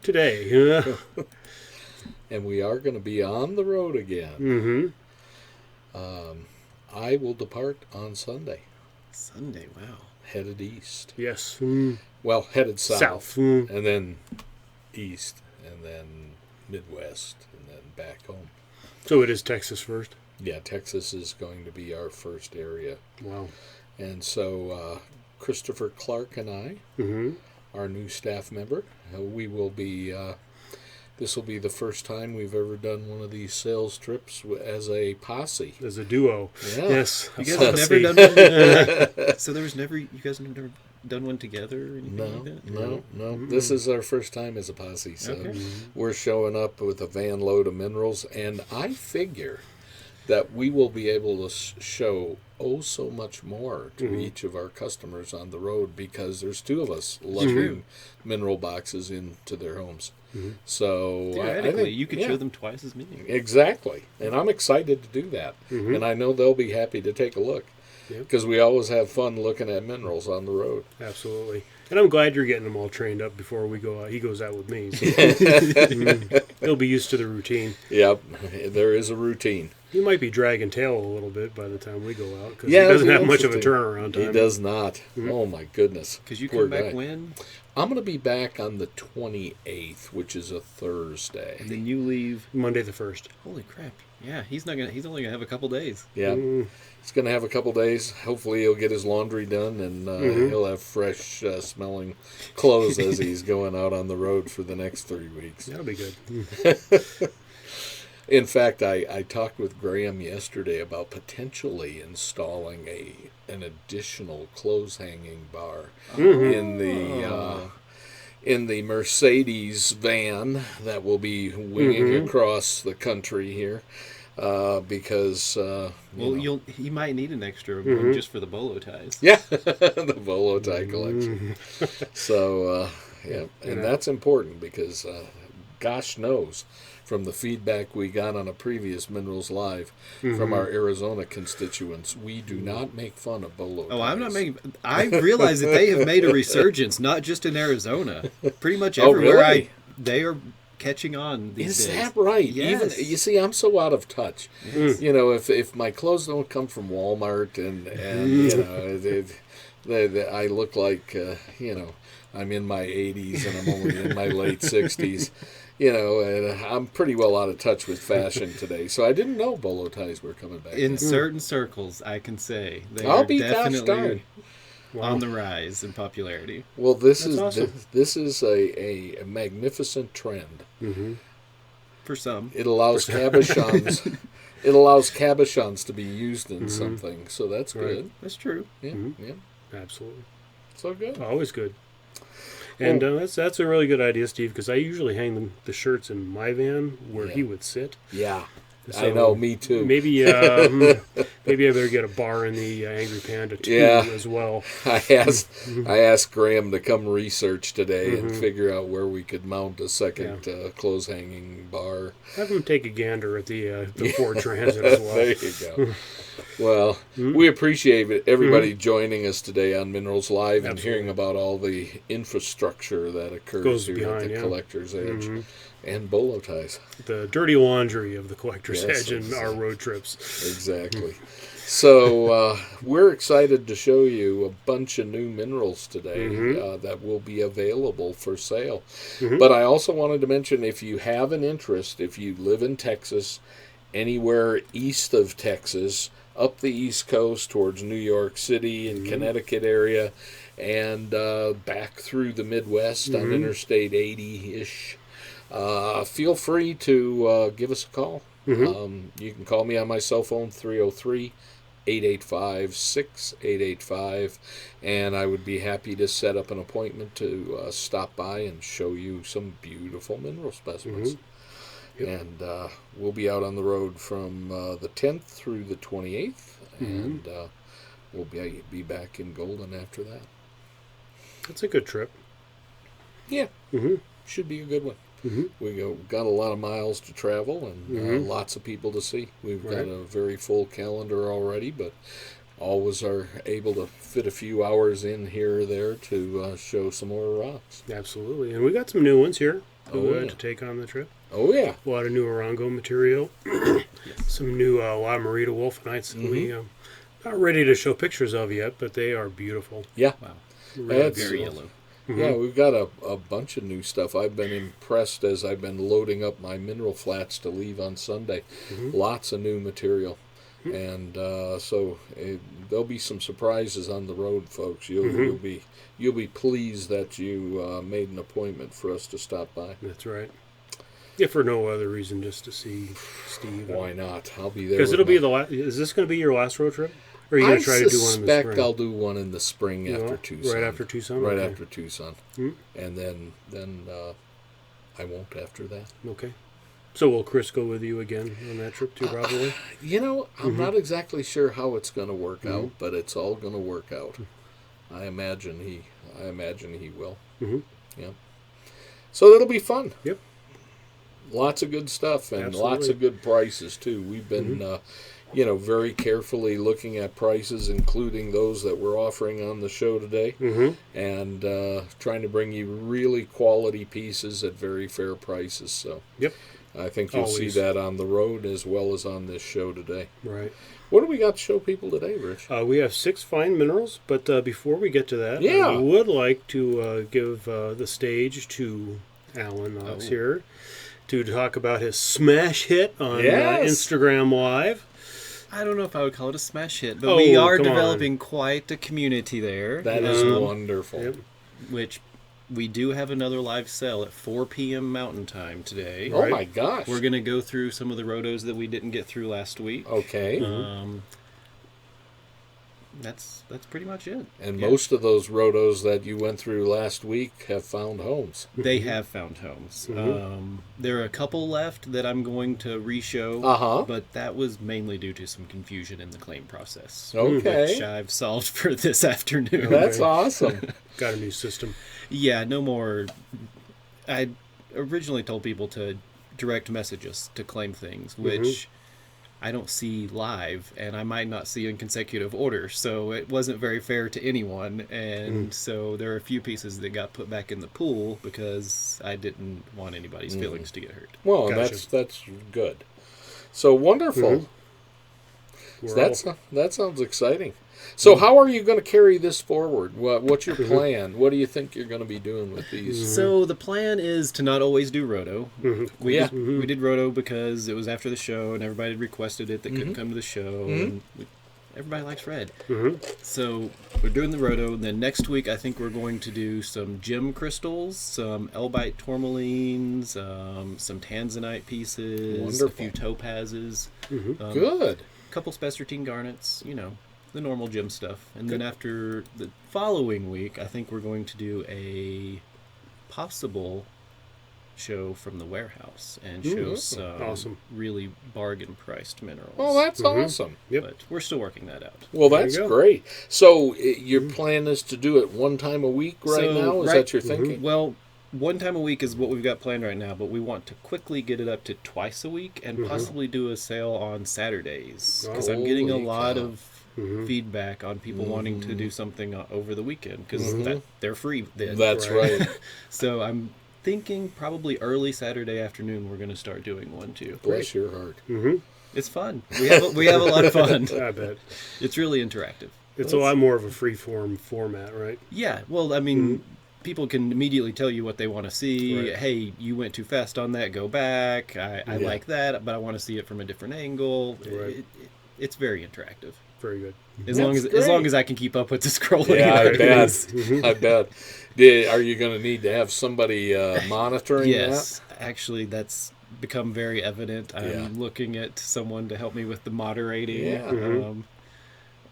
today. Yeah. And we are going to be on the road again. I will depart on Sunday. Sunday, wow. Headed east. Yes. Well, headed south. South. And then east. And then Midwest. And then back home. So it is Texas first? Yeah, Texas is going to be our first area. Wow. And so Christopher Clark and I, our new staff member, we will be... this will be the first time we've ever done one of these sales trips as a posse. As a duo. Yeah. Yes. You guys have never done one? So there was never... You guys have never done one together or anything like that? No. Mm-hmm. This is our first time as a posse. So we're showing up with a van load of minerals. And I figure that we will be able to show so much more to each of our customers on the road because there's two of us lugging mineral boxes into their homes. So theoretically, I think, you could show them twice as many. Exactly. And I'm excited to do that. And I know they'll be happy to take a look because we always have fun looking at minerals on the road. Absolutely. And I'm glad you're getting them all trained up before we go out. He goes out with me. So he'll be used to the routine. Yep. There is a routine. He might be dragging tail a little bit by the time we go out because he doesn't have much of a turnaround time. He does not. Oh, my goodness. Because you come back when? I'm going to be back on the 28th, which is a Thursday. And then you leave Monday the 1st. Holy crap. Yeah, he's only going to have a couple days. Yeah. He's going to have a couple days. Hopefully he'll get his laundry done and he'll have fresh smelling clothes as he's going out on the road for the next 3 weeks. That'll be good. In fact, I talked with Graham yesterday about potentially installing an additional clothes hanging bar in the Mercedes van that will be winging across the country here. Because he might need an extra one just for the bolo ties. Yeah, the bolo tie collection. So and that's important because gosh knows from the feedback we got on a previous Minerals Live from our Arizona constituents, we do not make fun of bolo ties. Oh, I'm not making... I realize that they have made a resurgence, not just in Arizona. Pretty much everywhere really? they are catching on these days. Is that right? Yes. Even, you see, I'm so out of touch. You know, if my clothes don't come from Walmart and you know, I look like, you know, I'm in my 80s and I'm only in my late 60s. You know, and I'm pretty well out of touch with fashion today, so I didn't know bolo ties were coming back. In certain circles, I can say they I'll are be definitely on the rise in popularity. Well, this is awesome. this is a magnificent trend. For some, it allows cabochons. It allows cabochons to be used in something, so that's good. That's true. Yeah, yeah, Absolutely. So good. Always good. And that's a really good idea, Steve, because I usually hang the shirts in my van where he would sit. Yeah, So I know, me too. Maybe I better get a bar in the Angry Panda too as well. I asked Graham to come research today and figure out where we could mount a second clothes hanging bar. Have him take a gander at the Ford Transit as well. There you go. Well, we appreciate everybody joining us today on Minerals Live and hearing about all the infrastructure that occurs here at the Collector's Edge and bolo ties. The dirty laundry of the Collector's Edge and our road trips. Exactly. So we're excited to show you a bunch of new minerals today that will be available for sale. But I also wanted to mention, if you have an interest, if you live in Texas, anywhere east of Texas, up the East Coast towards New York City and Connecticut area, and back through the Midwest on Interstate 80-ish, feel free to give us a call. You can call me on my cell phone, 303-885-6885, and I would be happy to set up an appointment to stop by and show you some beautiful mineral specimens. And we'll be out on the road from the 10th through the 28th, and we'll be back in Golden after that. That's a good trip. Yeah, should be a good one. We got a lot of miles to travel and lots of people to see. We've got a very full calendar already, but always are able to fit a few hours in here or there to show some more rocks. Absolutely. And we got some new ones here. to take on the trip. Oh, yeah. A lot of new Orongo material. Some new La Marita Wolfenites that we not ready to show pictures of yet, but they are beautiful. Yeah. Wow. Really That's Very beautiful. yellow. Yeah, we've got a bunch of new stuff. I've been impressed as I've been loading up my mineral flats to leave on Sunday. Lots of new material. And so there'll be some surprises on the road, folks. You'll be pleased that you made an appointment for us to stop by. That's right. Yeah, for no other reason, just to see Steve. Why not? I'll be there. Because it'll be the last. Is this going to be your last road trip? Or are you going to try to do one in the spring? I'll do one in the spring after Tucson. Right after Tucson? Right Okay. after Tucson. And then I won't after that. Okay. So will Chris go with you again on that trip too, probably? I'm not exactly sure how it's going to work out, but it's all going to work out. I imagine he will. Yeah. So it'll be fun. Yep. Lots of good stuff and Absolutely. lots of good prices too. We've been, very carefully looking at prices, including those that we're offering on the show today, and trying to bring you really quality pieces at very fair prices. So, Yep. I think you'll Always. see that on the road as well as on this show today. Right. What do we got to show people today, Rich? We have 6 fine minerals, but before we get to that, Yeah. I would like to give the stage to Alan Knox here to talk about his smash hit on Yes. Instagram Live. I don't know if I would call it a smash hit, but we are come on. developing quite a community there. That is wonderful. Yep. Which we do have another live sale at 4 p.m. Mountain Time today. Oh my gosh. We're going to go through some of the rotos that we didn't get through last week. Okay. That's pretty much it. And Yeah. most of those rotos that you went through last week have found homes. They have found homes. There are a couple left that I'm going to re-show, Uh-huh. but that was mainly due to some confusion in the claim process. Okay. Which I've solved for this afternoon. That's awesome. Got a new system. Yeah, no more. I originally told people to direct message us to claim things, which I don't see live, and I might not see in consecutive order, so it wasn't very fair to anyone, and so there are a few pieces that got put back in the pool because I didn't want anybody's feelings to get hurt. Well, Gotcha. that's good. So wonderful. We're That sounds exciting. So how are you going to carry this forward? What's your plan? What do you think you're going to be doing with these? So the plan is to not always do roto. We Yeah. we did roto because it was after the show and everybody had requested it that couldn't come to the show. And everybody likes red. So we're doing the roto. Then next week I think we're going to do some gem crystals, some elbite tourmalines, some tanzanite pieces, Wonderful. a few topazes, Good. a couple spessartine garnets, the normal gem stuff. And then after the following week, I think we're going to do a possible show from the warehouse and show some awesome. really bargain priced minerals. Oh, that's awesome. Yep. But we're still working that out. Well, that's you go. great. So your plan is to do it one time a week right So, now? Is right- that your thinking? Well, one time a week is what we've got planned right now, but we want to quickly get it up to twice a week and possibly do a sale on Saturdays. Because I'm getting a Holy lot cow. of feedback on people wanting to do something over the weekend because they're free then. That's right. So I'm thinking probably early Saturday afternoon we're going to start doing one too. Bless your heart. It's fun. We have a lot of fun. I bet. It's really interactive. It's a lot more of a free-form format, right? Yeah, well, I mean, people can immediately tell you what they want to see. Right. Hey, you went too fast on that, go back. I like that, but I want to see it from a different angle. Right. It's very interactive. Very good. As long great. as I can keep up with the scrolling. Yeah, I It is. bet. I bet. Are you going to need to have somebody monitoring Yes, actually, that's become very evident. I'm Yeah. looking at someone to help me with the moderating. Yeah.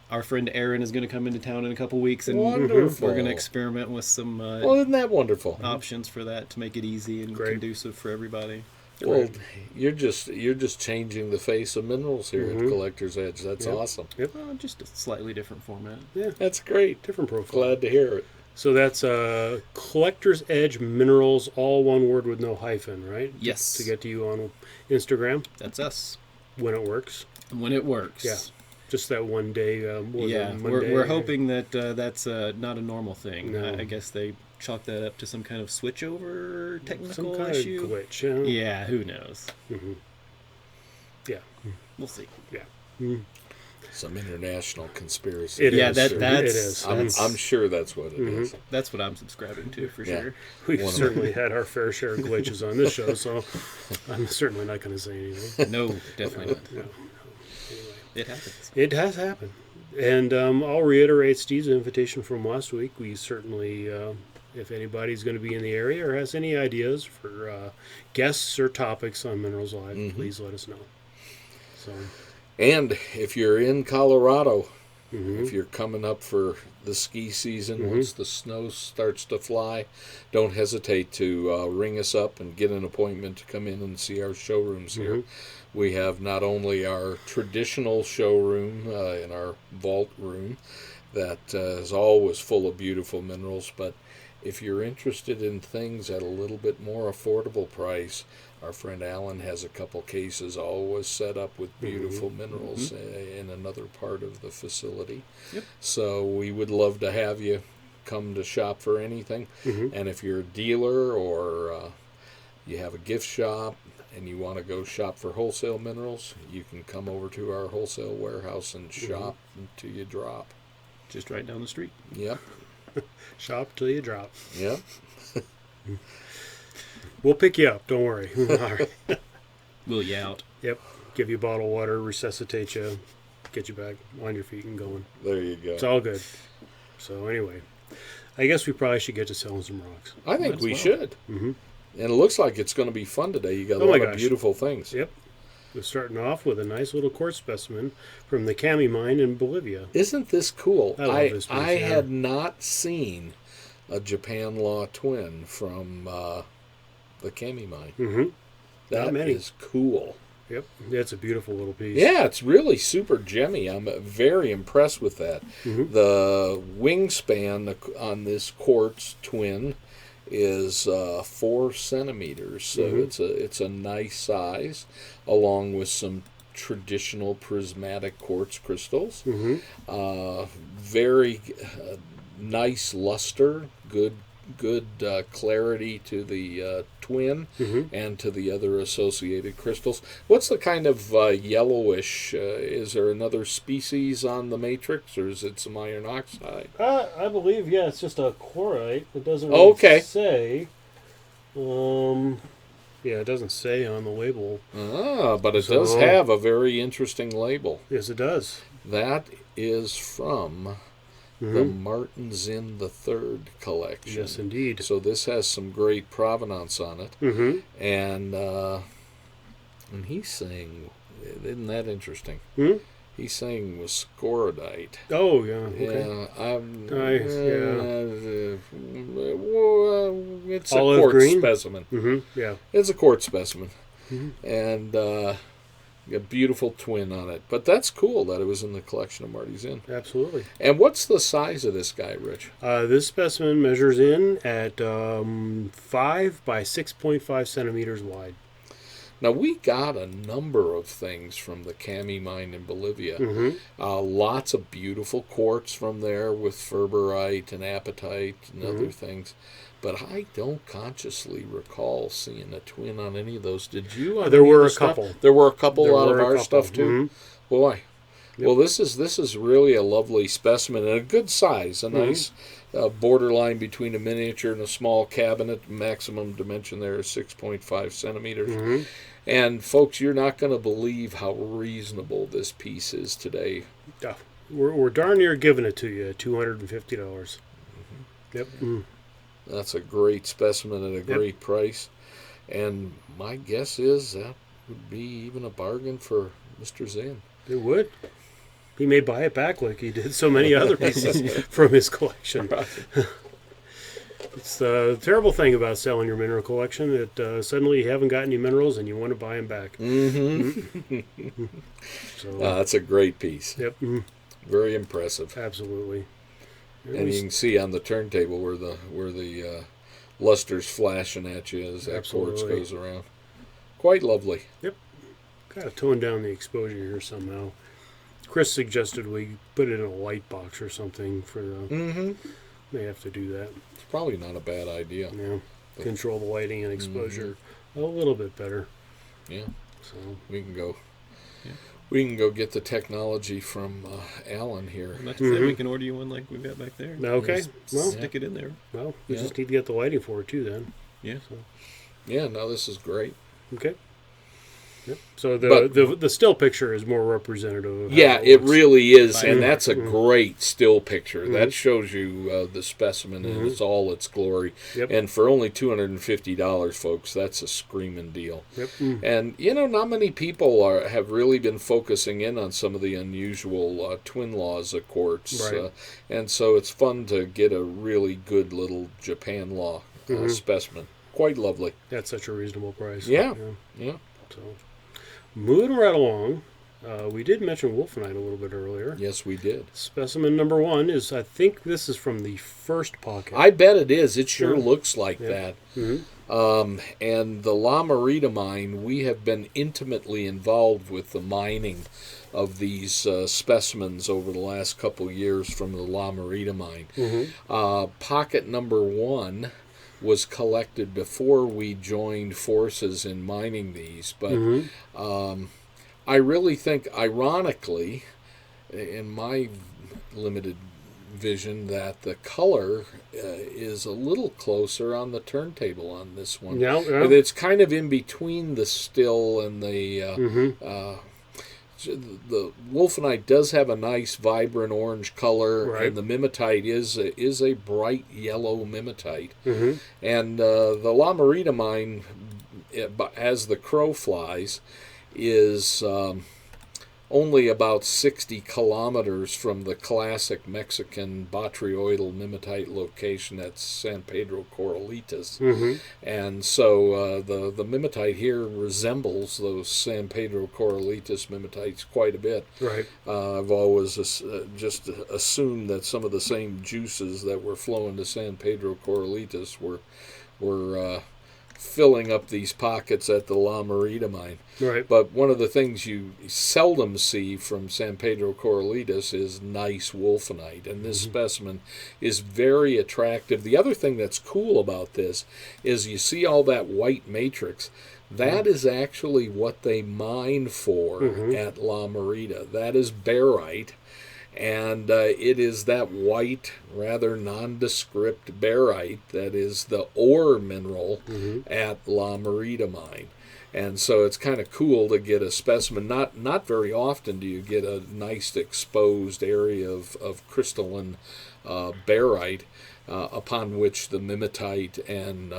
Our friend Aaron is going to come into town in a couple weeks, and Wonderful. we're going to experiment with some Well, isn't that wonderful? options for that to make it easy and Great. conducive for everybody. Well, you're just changing the face of minerals here at Collector's Edge. That's awesome. Well, just a slightly different format. That's great. Different profile. Glad to hear it. So that's Collector's Edge Minerals, all one word with no hyphen, right? Yes. To get to you on Instagram That's us. when it works. When it works. Yeah. just that one day. Yeah, Monday. we're hoping that that's not a normal thing. No. I guess they chalk that up to some kind of switchover technical some kind issue. of glitch. Yeah. Yeah, who knows? Mm-hmm. Yeah. We'll see. Yeah. Mm. Some international conspiracy. It Yeah, is. that's It is. I'm sure that's what it is. That's what I'm subscribing to for Yeah. sure. We've One of certainly had our fair share of glitches on this show, so I'm certainly not going to say anything. No, definitely not. No. Anyway, It happens. it has happened. And I'll reiterate Steve's invitation from last week. We certainly, if anybody's going to be in the area or has any ideas for guests or topics on Minerals Live, please let us know. So, And if you're in Colorado, mhm. if you're coming up for the ski season, once the snow starts to fly, don't hesitate to ring us up and get an appointment to come in and see our showrooms here. We have not only our traditional showroom in our vault room that is always full of beautiful minerals, but if you're interested in things at a little bit more affordable price, our friend Alan has a couple cases always set up with beautiful minerals in another part of the facility. Yep. So we would love to have you come to shop for anything. And if you're a dealer or you have a gift shop and you want to go shop for wholesale minerals, you can come over to our wholesale warehouse and shop until you drop. Just right down the street. Yep. Shop till you drop. Yep. We'll pick you up. Don't worry. All right. Will you out? Yep. Give you a bottle of water, resuscitate you, get you back on your feet and going. There you go. It's all good. So anyway, I guess we probably should get to selling some rocks. I think Might as we well. should. Mhm. And it looks like it's going to be fun today. You got a Oh my lot of gosh. beautiful things. Yep. We're starting off with a nice little quartz specimen from the Kami mine in Bolivia. Isn't this cool? I love this piece, I yeah. had not seen a Japan Law twin from the Kami mine. Mm-hmm. That Not many. is cool. Yep. It's a beautiful little piece. Yeah, it's really super gemmy. I'm very impressed with that. Mhm. The wingspan on this quartz twin is 4 centimeters, so it's a nice size, along with some traditional prismatic quartz crystals. Very nice luster, good clarity to the twin and to the other associated crystals. What's the kind of yellowish? Is there another species on the matrix, or is it some iron oxide? I believe, yeah, it's just a chlorite. It doesn't really Okay. say. Yeah, it doesn't say on the label. But it does have a very interesting label. Yes, it does. That is from the Martins in the Third collection. Yes, indeed. So this has some great provenance on it. Mm-hmm. And he's saying, isn't that interesting? Hmm? He's saying was scorodite. Oh, yeah. Okay. It's Olive a quartz green? specimen. Mm-hmm. Yeah. It's a quartz specimen. And a beautiful twin on it. But that's cool that it was in the collection of Marty's Inn. Absolutely. And what's the size of this guy, Rich? This specimen measures in at 5 by 6.5 centimeters wide. Now, we got a number of things from the Kami mine in Bolivia. Lots of beautiful quartz from there with ferberite and apatite and other things. But I don't consciously recall seeing a twin on any of those. Did you? On There any of were the a stuff? couple. There were a couple There out of were a our couple. stuff, too? Boy. Yep. Well, this is really a lovely specimen and a good size. A nice borderline between a miniature and a small cabinet. Maximum dimension there is 6.5 centimeters. And, folks, you're not going to believe how reasonable this piece is today. Yeah. We're darn near giving it to you at $250. Yep. That's a great specimen at a great price. And my guess is that would be even a bargain for Mr. Zinn. It would. He may buy it back like he did so many other pieces from his collection. It's the terrible thing about selling your mineral collection that suddenly you haven't got any minerals and you want to buy them back. So, That's a great piece. yep. Very impressive. Absolutely. It And was- you can see on the turntable where the luster's flashing at you as that quartz Absolutely. goes around. Quite lovely. Got to tone down the exposure here somehow. Chris suggested we put it in a light box or something for the. Mm-hmm. May have to do that. It's probably not a bad idea. Yeah, control the lighting and exposure a little bit better. Yeah. So We can go. Yeah. We can go get the technology from Alan here. Not to say we can order you one like we've got back there. okay. Just Well, stick it in there. well, we Yeah. just need to get the lighting for it too. Then. Yeah. So, Yeah. No, this is great. okay. Yep. So But- the still picture is more representative of how Yeah, it looks. really is, and Mhm. that's a great still picture. Mhm. That shows you the specimen in its all its glory. Yep. And for only $250, folks, that's a screaming deal. Yep. And not many people have really been focusing in on some of the unusual twin laws of quartz, Right. and so it's fun to get a really good little Japan law specimen. Quite lovely. That's such a reasonable price. Yeah. Yeah. So, moving right along, we did mention wolfenite a little bit earlier. Yes, we did. Specimen number 1 is, I think this is from the first pocket. I bet it is. It sure Yeah. looks like Yeah. that. Mhm. And the La Marita mine, we have been intimately involved with the mining of these specimens over the last couple of years from the La Marita mine. Pocket number 1 was collected before we joined forces in mining these, but I really think, ironically, in my limited vision, that the color is a little closer on the turntable on this one. Yeah, yeah. It's kind of in between the still and the wolfenite does have a nice vibrant orange color, Right. and the mimetite is a bright yellow mimetite. Mhm. And the La Marita mine, as the crow flies, is only about 60 kilometers from the classic Mexican botryoidal mimetite location at San Pedro Corralitos. And so the mimetite here resembles those San Pedro Corralitos mimetites quite a bit. Right. I've always just assumed that some of the same juices that were flowing to San Pedro Corralitos were filling up these pockets at the La Marita mine. Right. But one of the things you seldom see from San Pedro Corralitos is nice wolfenite, and this specimen is very attractive. The other thing that's cool about this is you see all that white matrix. That is actually what they mine for at La Marita. That is barite. And it is that white, rather nondescript barite that is the ore mineral at La Marita mine. And so it's kind of cool to get a specimen. Not very often do you get a nice exposed area of crystalline barite upon which the mimetite and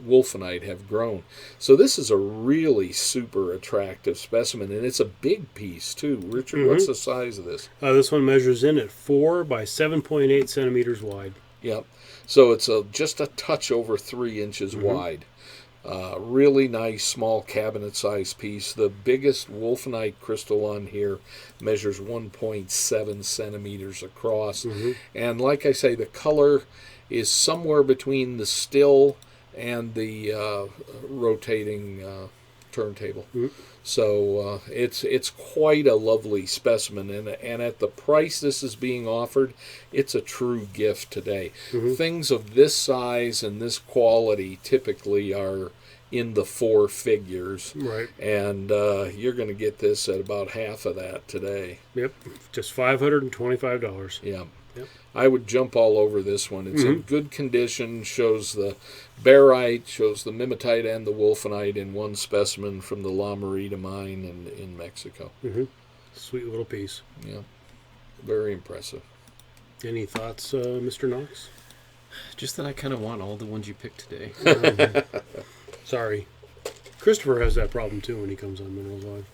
wolfenite have grown. So this is a really super attractive specimen, and it's a big piece too. Richard, what's the size of this? This one measures in at 4 by 7.8 centimeters wide. Yep. So it's just a touch over 3 inches wide. Really nice small cabinet size piece. The biggest wolfenite crystal on here measures 1.7 centimeters across. And like I say, the color is somewhere between the still and the rotating turntable. So it's quite a lovely specimen, and at the price this is being offered, it's a true gift today. Things of this size and this quality typically are in the 4 figures, Right. and you're going to get this at about half of that today. Yep. Just $525. Yeah. Yep. I would jump all over this one. It's in good condition, shows the barite, shows the mimetite and the wolfenite in one specimen from the La Marita mine in Mexico. Sweet little piece. Yeah, very impressive. Any thoughts, Mr. Knox? Just that I kind of want all the ones you picked today. Sorry. Christopher has that problem too when he comes on Minerals Live.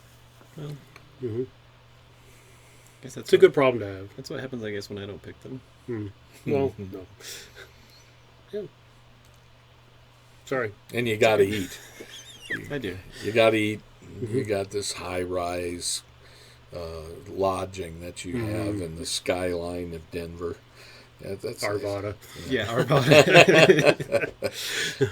Well, guess that's It's a good problem to have. That's what happens, I guess, when I don't pick them. Well, no. Yeah. Sorry. And you got to eat. I do. You got to eat. You got this high-rise lodging that you have in the skyline of Denver. Yeah, that's Arvada. Yeah, Arvada.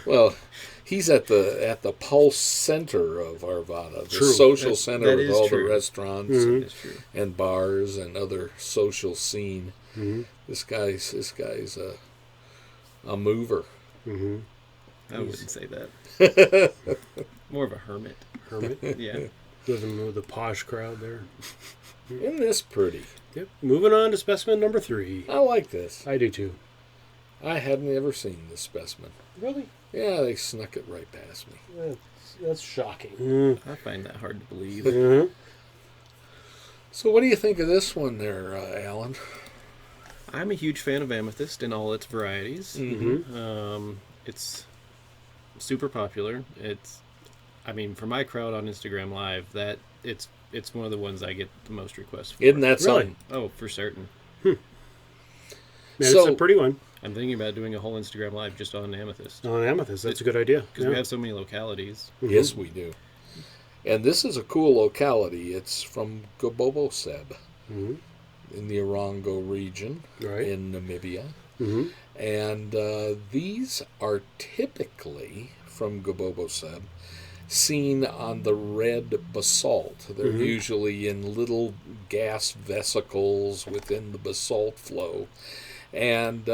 Well, he's at the pulse center of Arvada, the True. social center that with is all true. the restaurants That's true. and bars and other social scene. Mm-hmm. This guy's a mover. Mm-hmm. I wouldn't say that. More of a hermit. Hermit. Yeah. Living with the posh crowd there. Isn't this pretty? Yep. Moving on to specimen number 3. I like this. I do too. I hadn't ever seen this specimen. Really? Yeah, they snuck it right past me. That's shocking. I find that hard to believe. Mm-hmm. So what do you think of this one there, Alan? I'm a huge fan of amethyst in all its varieties. Mm-hmm. It's super popular. For my crowd on Instagram Live, that it's one of the ones I get the most requests for. Isn't that Really? something? Oh, for certain. Yeah, So- it's a pretty one. I'm thinking about doing a whole Instagram Live just on amethyst. On amethyst, that's a good idea. Because we have so many localities. Mm-hmm. Yes, we do. And this is a cool locality. It's from Goboboseb Mm-hmm. in the Orongo region Right. in Namibia. Mm-hmm. And these are typically from Goboboseb seen on the red basalt. They're Mhm. usually in little gas vesicles within the basalt flow. And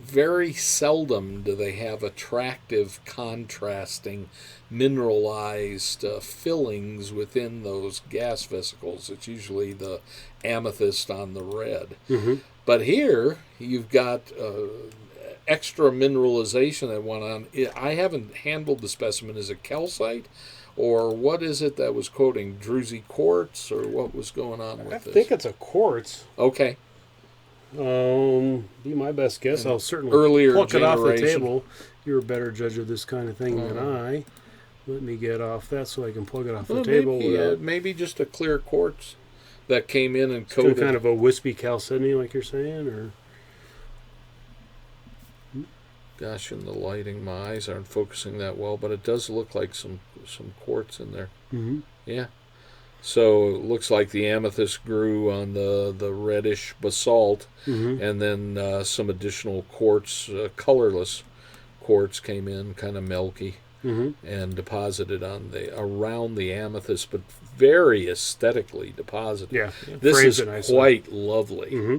very seldom do they have attractive, contrasting, mineralized fillings within those gas vesicles. It's usually the amethyst on the red. Mm-hmm. But here, you've got extra mineralization that went on. I haven't handled the specimen. Is it calcite? Or what is it that was quoting? Druzy quartz? Or what was going on with I this? think it's a quartz. Okay. Be my best guess. I'll certainly Earlier pluck it off the generation. table. You're a better judge of this kind of thing than I. Let me get off that so I can plug it off the Well, table maybe, without maybe just a clear quartz that came in and doing coated. kind of a wispy chalcedony, like you're saying, or Gosh, in the lighting, my eyes aren't focusing that well, but it does look like some quartz in there. mm-hmm. Yeah. So it looks like the amethyst grew on the reddish basalt, Mm-hmm. and then some additional quartz, colorless quartz, came in, kind of milky, Mm-hmm. and deposited on around the amethyst, but very aesthetically deposited. Yeah, This frames is it nicely. quite lovely. Mm-hmm.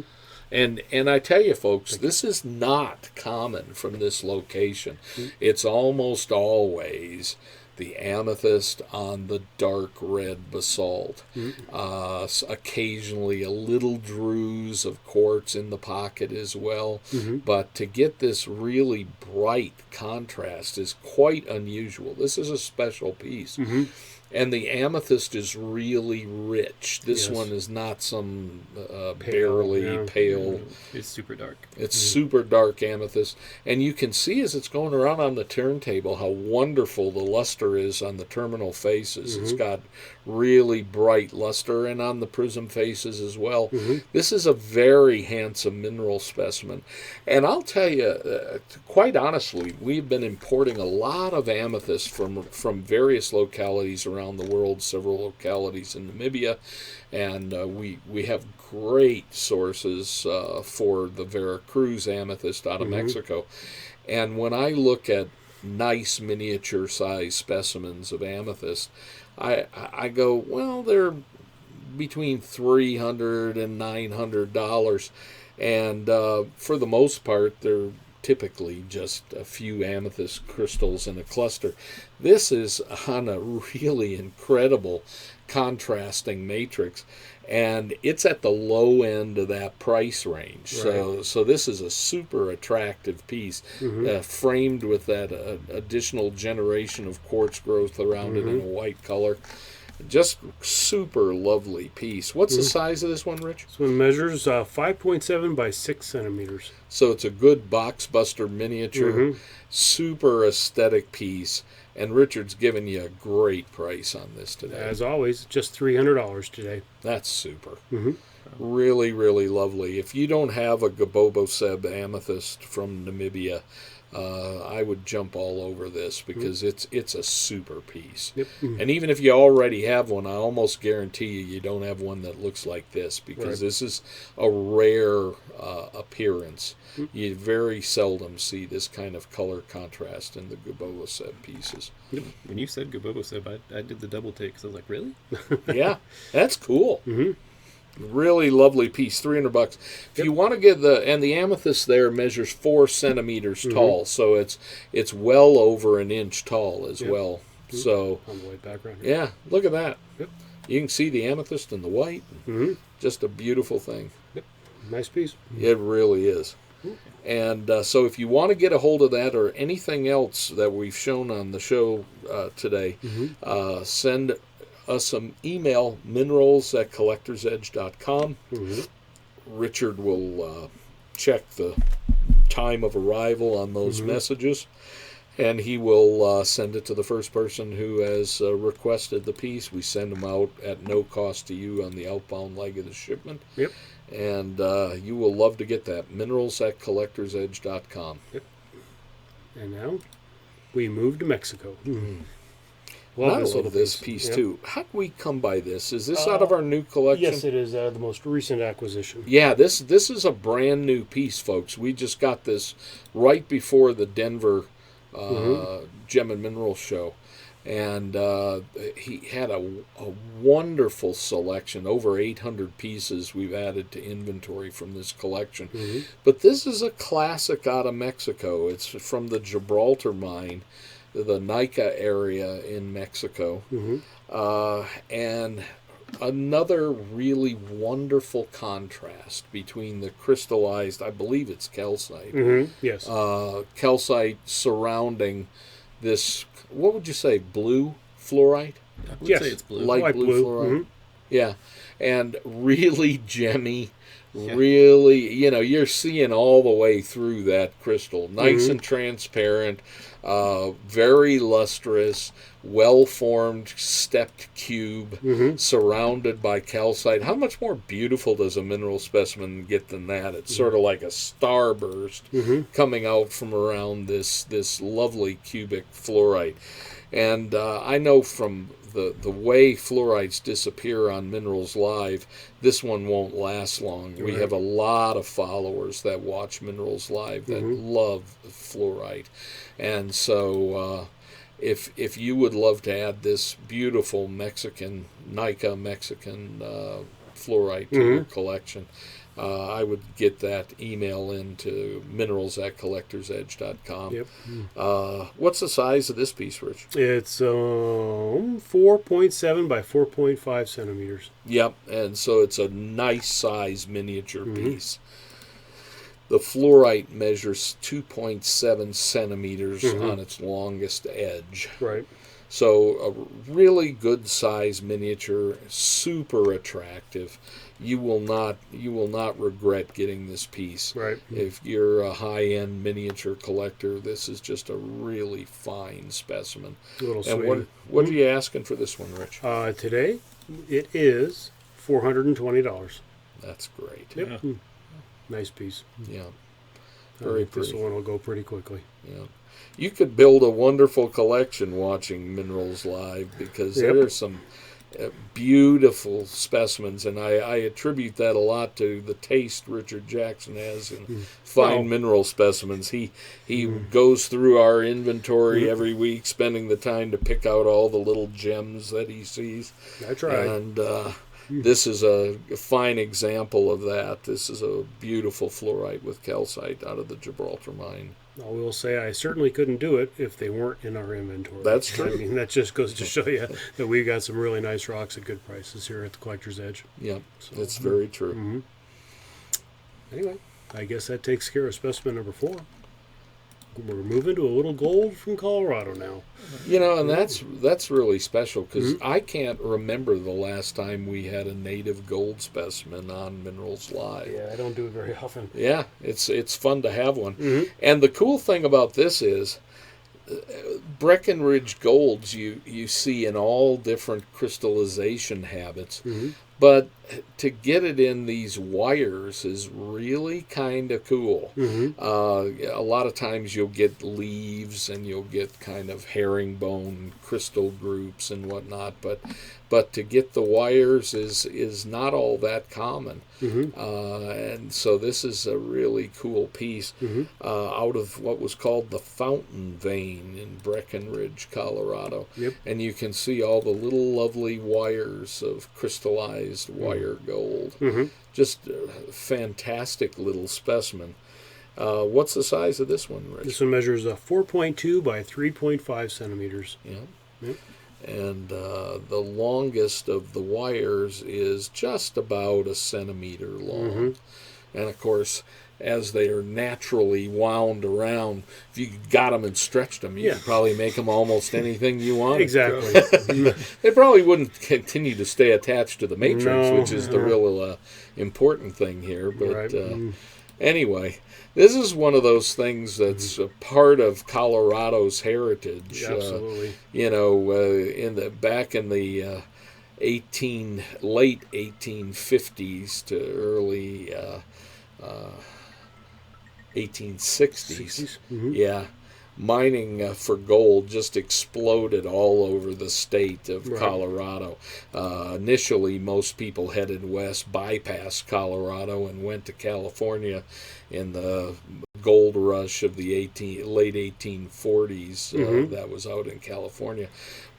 And I tell you, folks, this is not common from this location. Mm-hmm. It's almost always the amethyst on the dark red basalt. Occasionally a little druze of quartz in the pocket as well. Mm-hmm. But to get this really bright contrast is quite unusual. This is a special piece. Mm-hmm. And the amethyst is really rich. This Yes. one is not some barely yeah. pale. It's super dark. It's super dark amethyst. And you can see as it's going around on the turntable how wonderful the luster is on the terminal faces. It's got really bright luster, and on the prism faces as well. This is a very handsome mineral specimen. And I'll tell you, quite honestly, we've been importing a lot of amethyst from various localities around the world, several localities in Namibia, and we have great sources for the Veracruz amethyst out of Mexico. And when I look at nice miniature size specimens of amethyst, I go, well, they're between $300 and $900, and for the most part, they're typically just a few amethyst crystals in a cluster. This is on a really incredible contrasting matrix, and it's at the low end of that price range. So this is a super attractive piece, framed with that additional generation of quartz growth around it in a white color. Just super lovely piece. What's the size of this one, Rich? This one measures 5.7 by 6 centimeters. So it's a good box buster miniature, super aesthetic piece. And Richard's given you a great price on this today. As always, just $300 today. That's super. Really, really lovely. If you don't have a Goboboseb amethyst from Namibia, I would jump all over this because it's a super piece. Yep. And even if you already have one, I almost guarantee you don't have one that looks like this, because this is a rare appearance. You very seldom see this kind of color contrast in the Gubova Seb pieces. When you said Gubova Seb, I did the double take because I was like, really? Yeah, that's cool. Really lovely piece, $300. If you want to get the amethyst there measures 4 centimeters tall, so it's well over an inch tall as well. So on the white background here. yeah, look at that. Yep. You can see the amethyst and the white. Just a beautiful thing. Yep. Nice piece. It really is. And so if you want to get a hold of that or anything else that we've shown on the show today, send us some email, minerals@collectorsedge.com. Richard will check the time of arrival on those messages, and he will send it to the first person who has requested the piece. We send them out at no cost to you on the outbound leg of the shipment. Yep. And you will love to get that. Minerals@collectorsedge.com. Yep. And now we move to Mexico. I love this piece too. How did we come by this? Is this out of our new collection? Yes, it is the most recent acquisition. Yeah, this is a brand new piece, folks. We just got this right before the Denver Gem and Mineral Show. And he had a wonderful selection, over 800 pieces we've added to inventory from this collection. But this is a classic out of Mexico. It's from the Gibraltar mine, the Nica area in Mexico. And another really wonderful contrast between the crystallized, I believe it's calcite. Yes. Calcite surrounding this, what would you say, blue fluorite? I would say it's blue. Light blue fluorite. Yeah. And really gemmy, Yeah. really, you're seeing all the way through that crystal. Nice and transparent, very lustrous, well-formed, stepped cube, surrounded by calcite. How much more beautiful does a mineral specimen get than that? It's sort of like a starburst coming out from around this lovely cubic fluorite. And I know from the way fluorites disappear on Minerals Live, this one won't last long. We have a lot of followers that watch Minerals Live that love fluorite. And so if you would love to add this beautiful Nica Mexican fluorite to your collection, I would get that email into minerals@collectorsedge.com. Yep. What's the size of this piece, Rich? It's 4.7 by 4.5 centimeters. Yep, and so it's a nice size miniature piece. The fluorite measures 2.7 centimeters on its longest edge. Right. So a really good size miniature, super attractive. You will not regret getting this piece. Right. If you're a high-end miniature collector, this is just a really fine specimen. A little And sweet. what are you asking for this one, Rich? Today, it is $420. That's great. Yep. Nice piece. Yeah. Very Very This pretty. one will go pretty quickly. Yeah. You could build a wonderful collection watching Minerals Live, because there are some beautiful specimens, and I attribute that a lot to the taste Richard Jackson has in fine mineral specimens. He goes through our inventory every week, spending the time to pick out all the little gems that he sees. I try. And this is a fine example of that. This is a beautiful fluorite with calcite out of the Gibraltar mine. I will say I certainly couldn't do it if they weren't in our inventory. That's true. I mean, that just goes to show you that we've got some really nice rocks at good prices here at the Collector's Edge. Yeah, So, that's very true. Anyway, I guess that takes care of specimen number 4. We're moving to a little gold from Colorado now. And that's really special, because I can't remember the last time we had a native gold specimen on Minerals Live. Yeah, I don't do it very often. Yeah, it's fun to have one. And the cool thing about this is Breckenridge golds you see in all different crystallization habits. But to get it in these wires is really kind of cool. A lot of times you'll get leaves and you'll get kind of herringbone crystal groups and whatnot, but to get the wires is not all that common. And so this is a really cool piece out of what was called the Fountain Vein in Breckenridge, Colorado. And you can see all the little lovely wires of crystallized wire gold. Just a fantastic little specimen. What's the size of this one, Rich? This one measures 4.2 by 3.5 centimeters. And the longest of the wires is just about a centimeter long. And of course, as they are naturally wound around, if you got them and stretched them, you could probably make them almost anything you want. Exactly. They probably wouldn't continue to stay attached to the matrix, which is the real important thing here. But anyway, this is one of those things that's a part of Colorado's heritage. Absolutely. Back in the late 1850s to early 1860s. Mining for gold just exploded all over the state of Colorado. Initially, most people headed west, bypassed Colorado, and went to California in the gold rush of the late 1840s. That was out in California.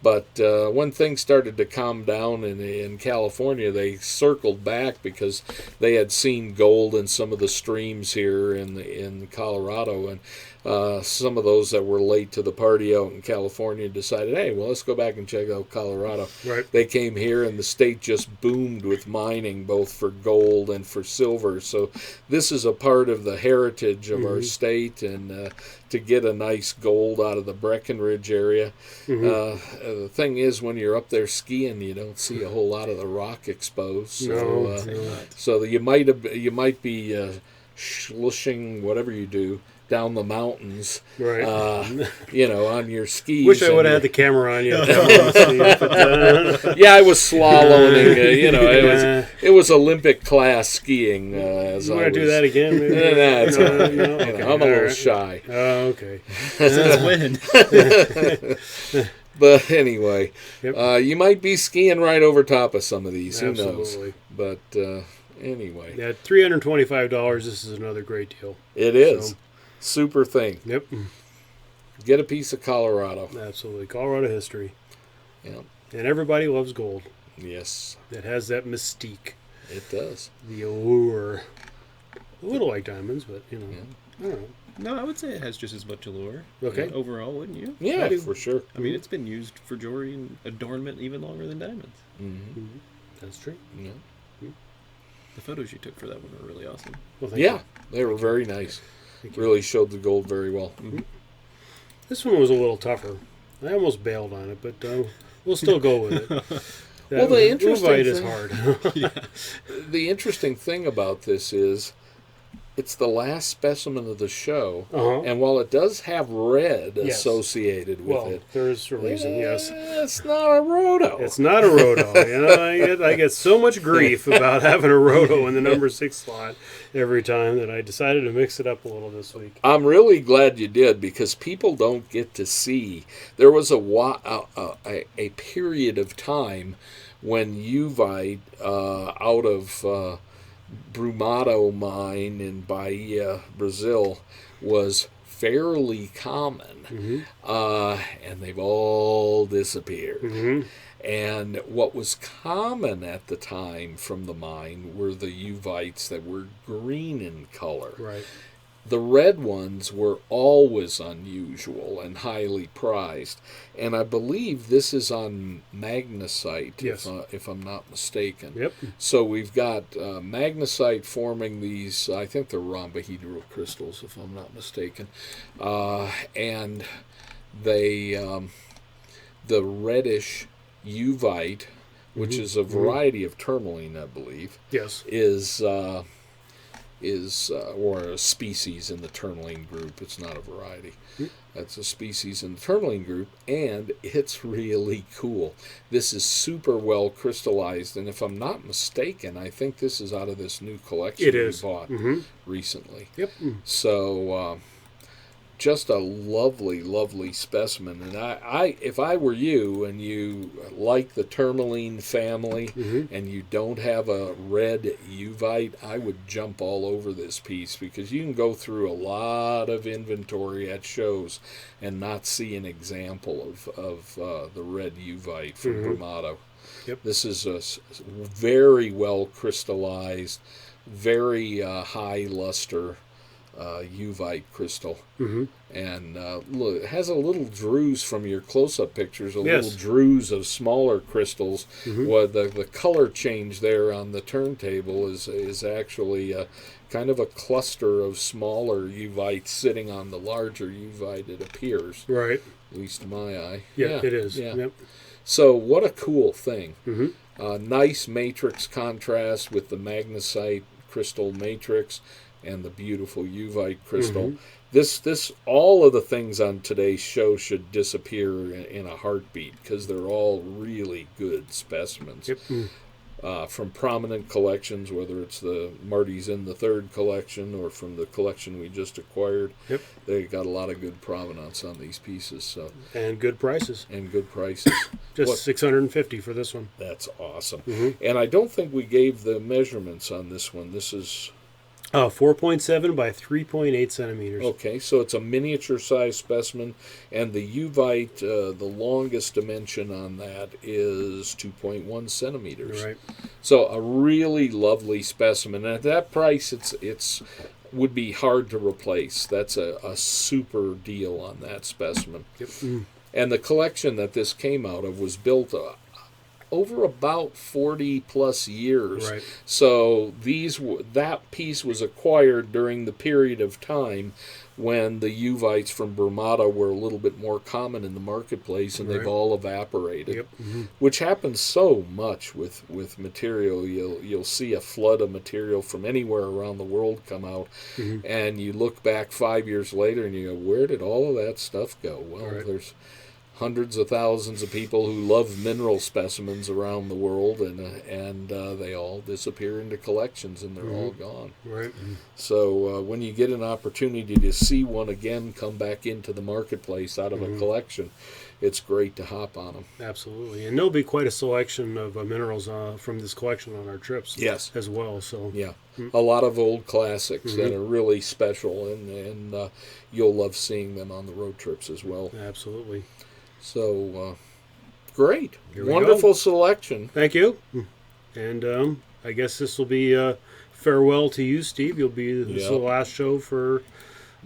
But when things started to calm down in California, they circled back because they had seen gold in some of the streams here in Colorado, and some of those that were late to the party out in California decided, hey, well, let's go back and check out Colorado. They came here, and the state just boomed with mining, both for gold and for silver. So this is a part of the heritage of our state, and to get a nice gold out of the Breckenridge area. The thing is, when you're up there skiing, you don't see a whole lot of the rock exposed. So you might be slushing, whatever you do, down the mountains, on your skis. Wish I would have had the camera on you. Yeah, I was slaloming. It was Olympic class skiing. You want to do that again? Maybe? Okay. I'm a little shy. Oh, okay. Since when? But anyway, you might be skiing right over top of some of these. Absolutely. Who knows? But anyway. At $325, this is another great deal. It is. So, super thing. Yep. Get a piece of Colorado. Absolutely. Colorado history. Yeah. And everybody loves gold. Yes. It has that mystique. It does. The allure. A little like diamonds, but, I don't know. No, I would say it has just as much allure. Okay. Overall, wouldn't you? Yeah, for sure. I mean, it's been used for jewelry and adornment even longer than diamonds. That's true. Yeah. The photos you took for that one were really awesome. Well, they were very nice. Really showed the gold very well. This one was a little tougher. I almost bailed on it, but we'll still go with it. Well, the interesting thing is hard. The interesting thing about this is it's the last specimen of the show, and while it does have red associated with it, there's a reason. Yes, it's not a rhodo. It's not a rhodo. I get so much grief about having a rhodo in the number 6 slot every time that I decided to mix it up a little this week. I'm really glad you did, because people don't get to see. There was a period of time when Uvite out of Brumado mine in Bahia, Brazil, was fairly common, and they've all disappeared. And what was common at the time from the mine were the Uvites that were green in color. The red ones were always unusual and highly prized. And I believe this is on magnesite, if I'm not mistaken. So we've got magnesite forming these, I think they're rhombohedral crystals, if I'm not mistaken. And they, the reddish Uvite, which is a variety of tourmaline, I believe, is is or a species in the tourmaline group. It's not a variety. That's a species in the tourmaline group, and it's really cool. This is super well crystallized, and if I'm not mistaken, I think this is out of this new collection we bought recently. Yep. So just a lovely, lovely specimen. And I, if I were you and you like the tourmaline family and you don't have a red Uvite, I would jump all over this piece, because you can go through a lot of inventory at shows and not see an example of the red Uvite from Bramado. Yep. This is a very well crystallized, very high luster Uvite crystal. And look, it has a little druze from your close-up pictures, little druze of smaller crystals. What the color change there on the turntable is actually kind of a cluster of smaller Uvites sitting on the larger Uvite, it appears. Right. At least to my eye. Yeah, it is. Yeah. Yep. So what a cool thing. Nice matrix contrast with the magnesite crystal matrix and the beautiful Uvite crystal. This all of the things on today's show should disappear in a heartbeat, because they're all really good specimens. From prominent collections, whether it's the Marty's in the third collection or from the collection we just acquired. They got a lot of good provenance on these pieces. So and good prices. Just $650 for this one. That's awesome. And I don't think we gave the measurements on this one. This is 4.7 by 3.8 centimeters. Okay, so it's a miniature size specimen, and the Uvite, the longest dimension on that is 2.1 centimeters. Right. So a really lovely specimen. And at that price, it's would be hard to replace. That's a super deal on that specimen. And the collection that this came out of was built over about 40 plus years. Right. So that piece was acquired during the period of time when the Uvites from Bramado were a little bit more common in the marketplace, and they've all evaporated, which happens so much with material. You'll see a flood of material from anywhere around the world come out, and you look back 5 years later and you go, where did all of that stuff go? Well, there's hundreds of thousands of people who love mineral specimens around the world, and they all disappear into collections, and they're all gone. Right. So when you get an opportunity to see one again come back into the marketplace out of a collection, it's great to hop on them. Absolutely. And there'll be quite a selection of minerals from this collection on our trips as well. So a lot of old classics that are really special, and you'll love seeing them on the road trips as well. Absolutely. So, great. Wonderful selection. Thank you. And I guess this will be farewell to you, Steve. This is the last show for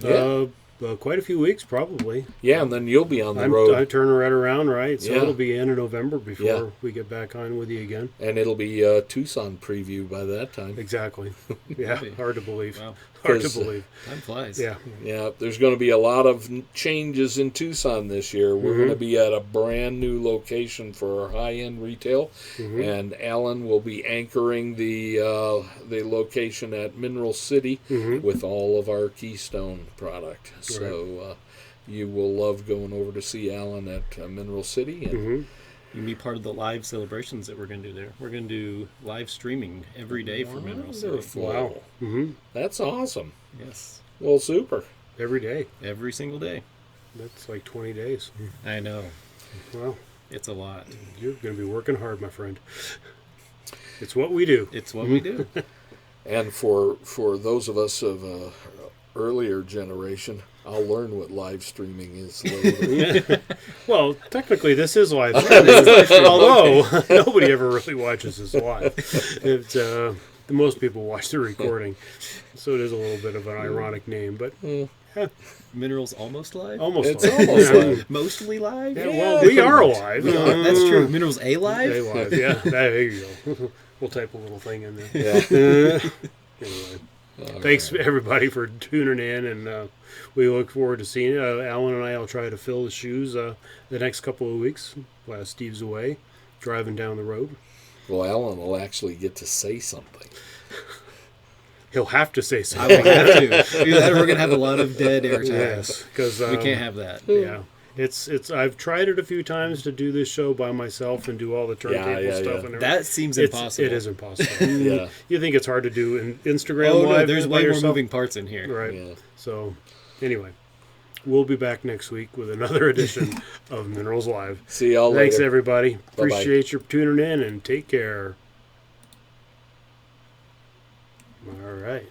quite a few weeks, probably. Yeah, and then you'll be on the road. I turn right around, right? So it'll be end of November before we get back on with you again. And it'll be a Tucson preview by that time. Exactly. Yeah, hard to believe. Wow. Hard to believe. Time flies. Yeah. Yeah, there's going to be a lot of changes in Tucson this year. We're going to be at a brand new location for our high-end retail, and Alan will be anchoring the location at Mineral City with all of our Keystone product. So you will love going over to see Alan at Mineral City. And You can be part of the live celebrations that we're going to do there. We're going to do live streaming every day for Mineral City. Wow. That's awesome. Yes. Well, super. Every day. Every single day. That's like 20 days. I know. Wow. It's a lot. You're going to be working hard, my friend. It's what we do. It's what we do. And for those of us of earlier generation, I'll learn what live streaming is later. Well, technically, this is live streaming, although nobody ever really watches this live. Most people watch the recording, so it is a little bit of an ironic name, but Minerals almost live? almost live. Mostly live? Yeah, well, we are alive. That's true. Minerals alive? Alive, yeah. There you go. We'll type a little thing in there. Yeah. Anyway. Thanks, everybody, for tuning in, and we look forward to seeing you. Alan and I will try to fill the shoes the next couple of weeks while Steve's away, driving down the road. Well, Alan will actually get to say something. He'll have to say I something. will have to. Either that or we're going to have a lot of dead air time. Yes, because We can't have that. Yeah, it's. I've tried it a few times to do this show by myself and do all the turntable stuff. And everything. That seems impossible. It is impossible. Yeah. You think it's hard to do in Instagram Oh, Live? no, there's by way more yourself? moving parts in here. Right. Yeah. So, anyway, we'll be back next week with another edition of Minerals Live. See y'all later. Thanks, everybody. Bye-bye. Appreciate your tuning in and take care. All right.